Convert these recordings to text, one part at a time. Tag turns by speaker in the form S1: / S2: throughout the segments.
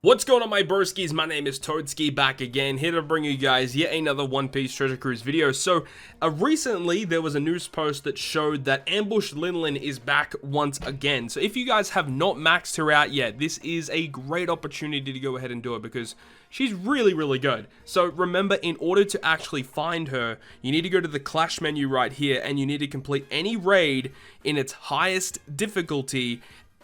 S1: What's going on, my broskiis? My name is Toadskii, back again, here to bring you guys yet another One Piece Treasure Cruise video. So, recently there was a news post that showed that Ambush Linlin is back once again. So if you guys have not maxed her out yet, this is a great opportunity to go ahead and do it because she's really good. So remember, in order to actually find her, you need to go to the Clash menu right here, and you need to complete any raid in its highest difficulty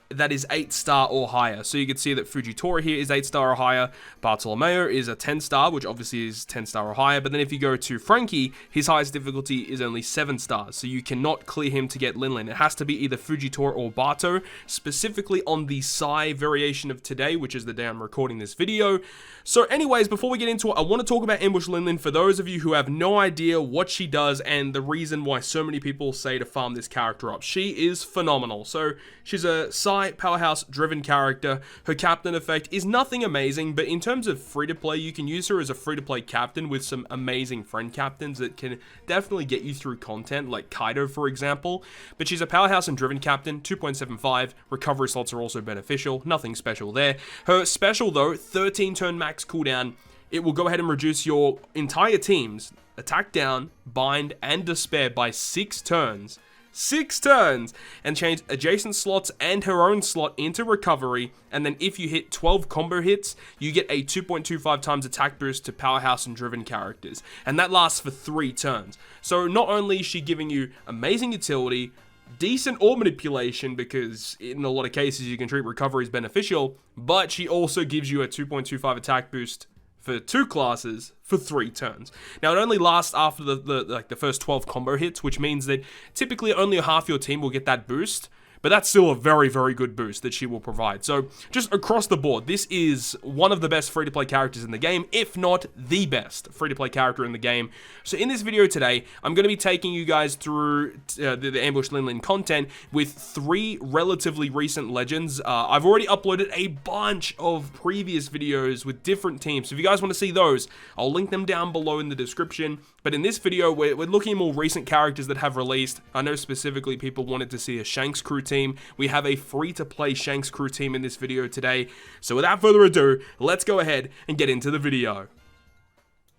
S1: that is 8-star or higher. So you can see that Fujitora here is 8-star or higher, Bartolomeo is a 10-star, which obviously is 10-star or higher, but then if you go to Frankie, his highest difficulty is only 7 stars, so you cannot clear him to get Linlin. It has to be either Fujitora or Bato, specifically on the Sai variation of today, which is the day I'm recording this video. So anyways, before we get into it, I want to talk about Ambush Linlin for those of you who have no idea what she does and the reason why so many people say to farm this character up. She is phenomenal. So she's a Sai powerhouse driven character. Her captain effect is nothing amazing, but in terms of free to play, you can use her as a free to play captain with some amazing friend captains that can definitely get you through content, like Kaido for example. But she's a powerhouse and driven captain, 2.75, recovery slots are also beneficial, nothing special there. Her special though, 13 turn max cooldown. It will go ahead and reduce your entire team's attack down, bind, and despair by 6 turns. 6 turns, and change adjacent slots and her own slot into recovery, and then if you hit 12 combo hits, you get a 2.25 times attack boost to powerhouse and driven characters, and that lasts for 3 turns. So not only is she giving you amazing utility, decent ore manipulation, because in a lot of cases you can treat recovery as beneficial, but she also gives you a 2.25 attack boost for 2 classes for 3 turns. Now it only lasts after the first 12 combo hits, which means that typically only half your team will get that boost, but that's still a very good boost that she will provide. So just across the board, this is one of the best free-to-play characters in the game, if not the best free-to-play character in the game. So in this video today, I'm going to be taking you guys through the Ambush Linlin content with 3 relatively recent legends. I've already uploaded a bunch of previous videos with different teams, so if you guys want to see those, I'll link them down below in the description. But in this video, we're looking at more recent characters that have released. I know specifically people wanted to see a Shanks crew team. We have a free-to-play Shanks crew team in this video today. So without further ado, let's go ahead and get into the video.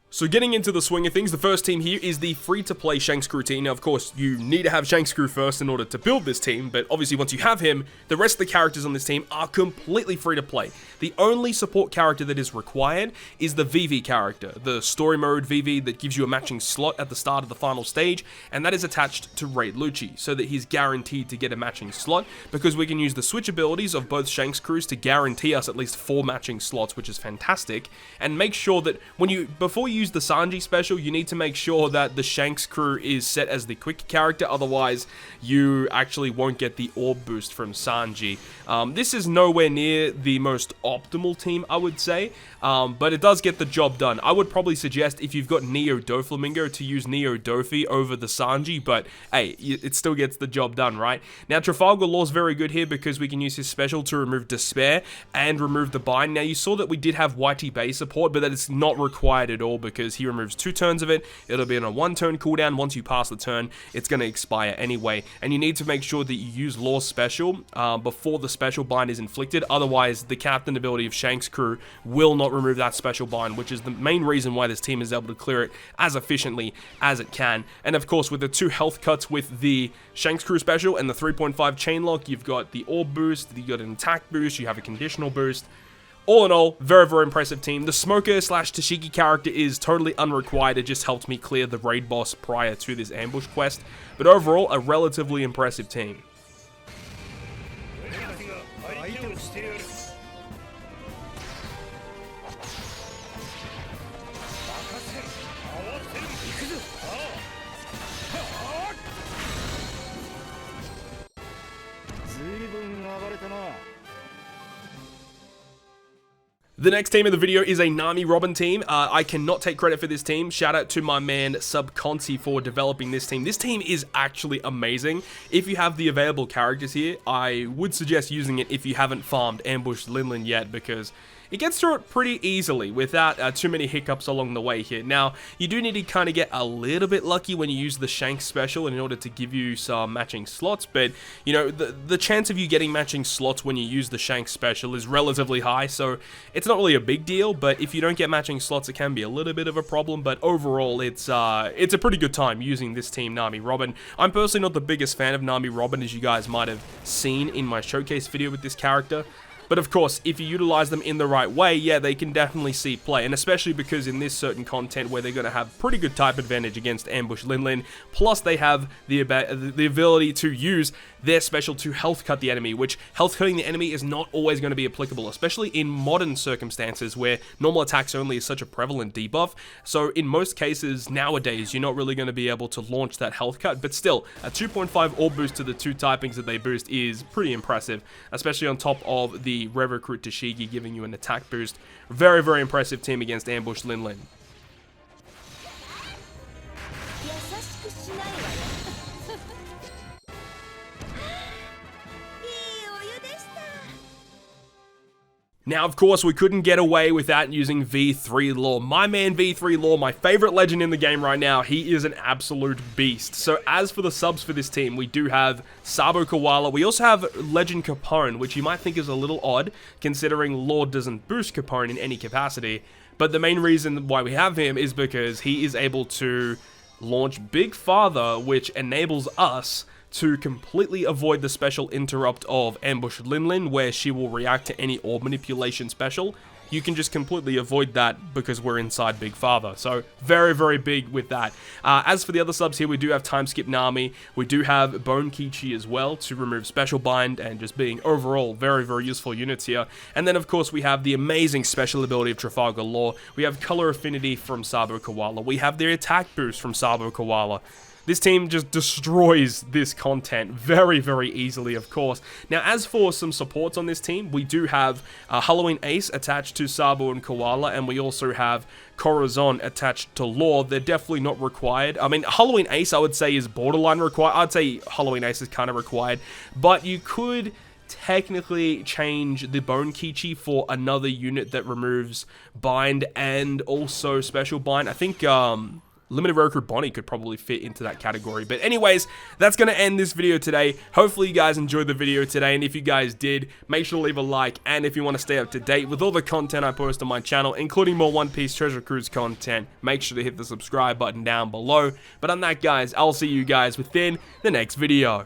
S1: So getting into the swing of things, the first team here is the free-to-play Shanks crew team. Now, of course, you need to have Shanks crew first in order to build this team, but obviously once you have him, the rest of the characters on this team are completely free-to-play. The only support character that is required is the VV character, the story mode VV that gives you a matching slot at the start of the final stage, and that is attached to Raid Lucci, so that he's guaranteed to get a matching slot, because we can use the switch abilities of both Shanks crews to guarantee us at least 4 matching slots, which is fantastic, and make sure that before you use the Sanji special, you need to make sure that the Shanks crew is set as the quick character, otherwise you actually won't get the orb boost from Sanji. This is nowhere near the most optimal team, I would say, but it does get the job done. I would probably suggest, if you've got Neo Doflamingo, to use Neo Dofi over the Sanji, but hey, it still gets the job done, right? Now, Trafalgar Law's very good here because we can use his special to remove Despair and remove the bind. Now, you saw that we did have Whitey Bay support, but that is not required at all because he removes 2 turns of it. It'll be on a 1-turn cooldown. Once you pass the turn, it's going to expire anyway, and you need to make sure that you use Law's special before the special bind is inflicted, otherwise the captain ability of Shanks crew will not remove that special bind, which is the main reason why this team is able to clear it as efficiently as it can. And of course, with the 2 health cuts with the Shanks crew special and the 3.5 chain lock, you've got the orb boost, you got an attack boost, you have a conditional boost. All in all, very impressive team. The Smoker / Tashigi character is totally unrequired. It just helped me clear the raid boss prior to this ambush quest. But overall, a relatively impressive team. The next team of the video is a Nami Robin team. I cannot take credit for this team. Shout out to my man Subconsi for developing this team. This team is actually amazing. If you have the available characters here, I would suggest using it if you haven't farmed Ambush Linlin yet, because it gets through it pretty easily without too many hiccups along the way here. Now, you do need to kind of get a little bit lucky when you use the Shanks special in order to give you some matching slots, but, you know, the chance of you getting matching slots when you use the Shanks special is relatively high, so it's it's not really a big deal, but if you don't get matching slots, it can be a little bit of a problem. But overall, it's a pretty good time using this team, Nami Robin. I'm personally not the biggest fan of Nami Robin, as you guys might have seen in my showcase video with this character. But of course, if you utilize them in the right way, yeah, they can definitely see play. And especially because in this certain content where they're going to have pretty good type advantage against Ambush Linlin, plus they have the ability to use their special to health cut the enemy, which health cutting the enemy is not always going to be applicable, especially in modern circumstances where normal attacks only is such a prevalent debuff. So in most cases nowadays, you're not really going to be able to launch that health cut, but still, a 2.5 orb boost to the 2 typings that they boost is pretty impressive, especially on top of the Rev Recruit Toadskii giving you an attack boost. Very, very impressive team against Ambush Linlin. Now, of course, we couldn't get away without using V3 Law. My man V3 Law, my favorite legend in the game right now, he is an absolute beast. So as for the subs for this team, we do have Sabo Koala. We also have Legend Capone, which you might think is a little odd, considering Law doesn't boost Capone in any capacity. But the main reason why we have him is because he is able to launch Big Father, which enables us to completely avoid the special interrupt of Ambush Linlin, where she will react to any orb manipulation special. You can just completely avoid that because we're inside Big Father. So very, very big with that. As for the other subs here, we do have Time Skip Nami. We do have Bone Kichi as well to remove Special Bind and just being overall very, very useful units here. And then, of course, we have the amazing special ability of Trafalgar Law. We have Color Affinity from Sabo Koala. We have the attack boost from Sabo Koala. This team just destroys this content very, very easily, of course. Now, as for some supports on this team, we do have Halloween Ace attached to Sabo and Koala, and we also have Corazon attached to Law. They're definitely not required. I mean, Halloween Ace, I would say, is borderline required. I'd say Halloween Ace is kind of required, but you could technically change the Bone Kichi for another unit that removes Bind and also Special Bind. I think, Limited Roku Bonnie could probably fit into that category. But anyways, that's going to end this video today. Hopefully you guys enjoyed the video today, and if you guys did, make sure to leave a like, and if you want to stay up to date with all the content I post on my channel, including more One Piece Treasure Cruise content, make sure to hit the subscribe button down below. But on that, guys, I'll see you guys within the next video.